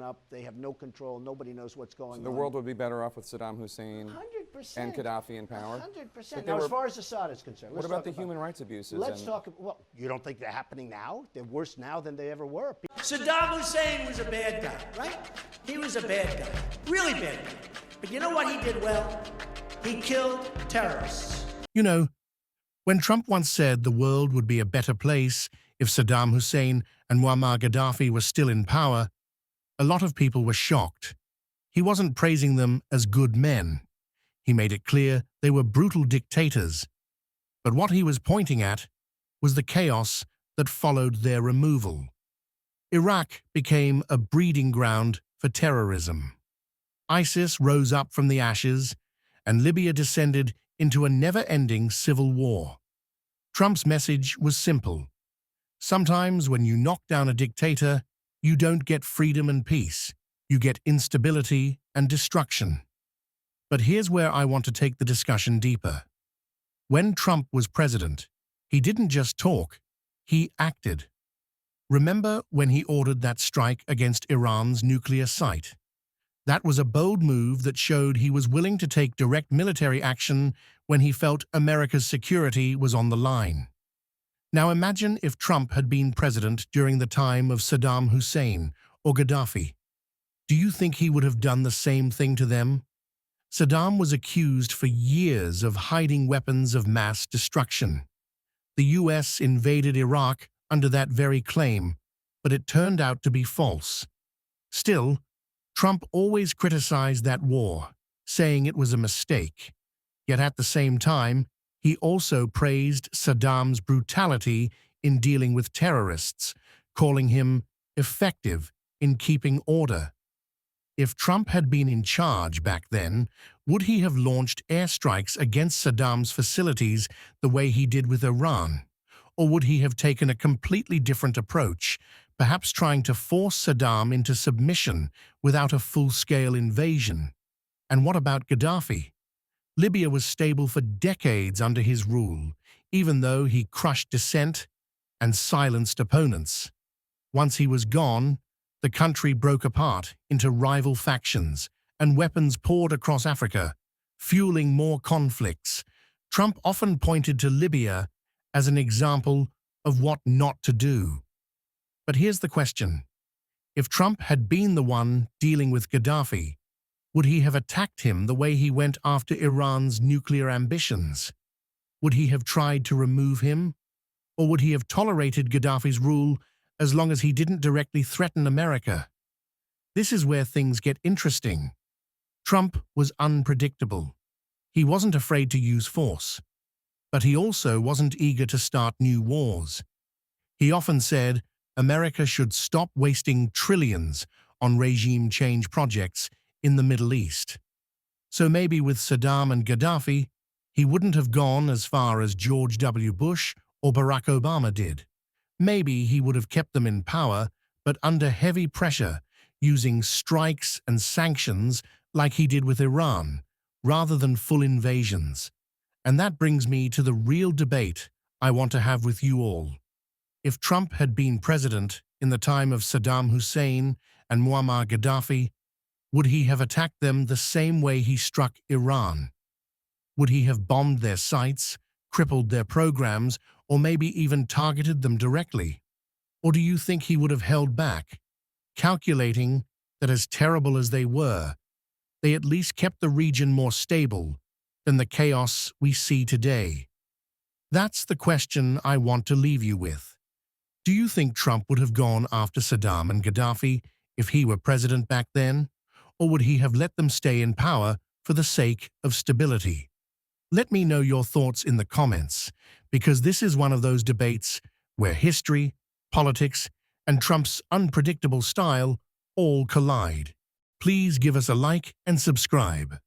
Up. They have no control. Nobody knows what's going on. The world would be better off with Saddam Hussein 100%. and Gaddafi in power? 100%. Now, as far as Assad is concerned, what about the human rights abuses? Let's talk. Well, you don't think they're happening now? They're worse now than they ever were. Saddam Hussein was a bad guy, right? He was a bad guy, really bad guy. But you know what he did well? He killed terrorists. You know, when Trump once said the world would be a better place if Saddam Hussein and Muammar Gaddafi were still in power, a lot of people were shocked. He wasn't praising them as good men. He made it clear they were brutal dictators. But what he was pointing at was the chaos that followed their removal. Iraq became a breeding ground for terrorism. ISIS rose up from the ashes, and Libya descended into a never-ending civil war. Trump's message was simple. Sometimes when you knock down a dictator, you don't get freedom and peace. You get instability and destruction. But here's where I want to take the discussion deeper. When Trump was president, he didn't just talk, he acted. Remember when he ordered that strike against Iran's nuclear site? That was a bold move that showed he was willing to take direct military action when he felt America's security was on the line. Now imagine if Trump had been president during the time of Saddam Hussein or Gaddafi. Do you think he would have done the same thing to them? Saddam was accused for years of hiding weapons of mass destruction. The US invaded Iraq under that very claim, but it turned out to be false. Still, Trump always criticized that war, saying it was a mistake. Yet at the same time, he also praised Saddam's brutality in dealing with terrorists, calling him effective in keeping order. If Trump had been in charge back then, would he have launched airstrikes against Saddam's facilities the way he did with Iran? Or would he have taken a completely different approach, perhaps trying to force Saddam into submission without a full-scale invasion? And what about Gaddafi? Libya was stable for decades under his rule, even though he crushed dissent and silenced opponents. Once he was gone, the country broke apart into rival factions, and weapons poured across Africa, fueling more conflicts. Trump often pointed to Libya as an example of what not to do. But here's the question. If Trump had been the one dealing with Gaddafi, would he have attacked him the way he went after Iran's nuclear ambitions? Would he have tried to remove him? Or would he have tolerated Gaddafi's rule as long as he didn't directly threaten America? This is where things get interesting. Trump was unpredictable. He wasn't afraid to use force. But he also wasn't eager to start new wars. He often said America should stop wasting trillions on regime change projects in the Middle East. So maybe with Saddam and Gaddafi, he wouldn't have gone as far as George W. Bush or Barack Obama did. Maybe he would have kept them in power, but under heavy pressure, using strikes and sanctions like he did with Iran, rather than full invasions. And that brings me to the real debate I want to have with you all. If Trump had been president in the time of Saddam Hussein and Muammar Gaddafi, would he have attacked them the same way he struck Iran? Would he have bombed their sites, crippled their programs, or maybe even targeted them directly? Or do you think he would have held back, calculating that as terrible as they were, they at least kept the region more stable than the chaos we see today? That's the question I want to leave you with. Do you think Trump would have gone after Saddam and Gaddafi if he were president back then? Or would he have let them stay in power for the sake of stability? Let me know your thoughts in the comments, because this is one of those debates where history, politics, and Trump's unpredictable style all collide. Please give us a like and subscribe.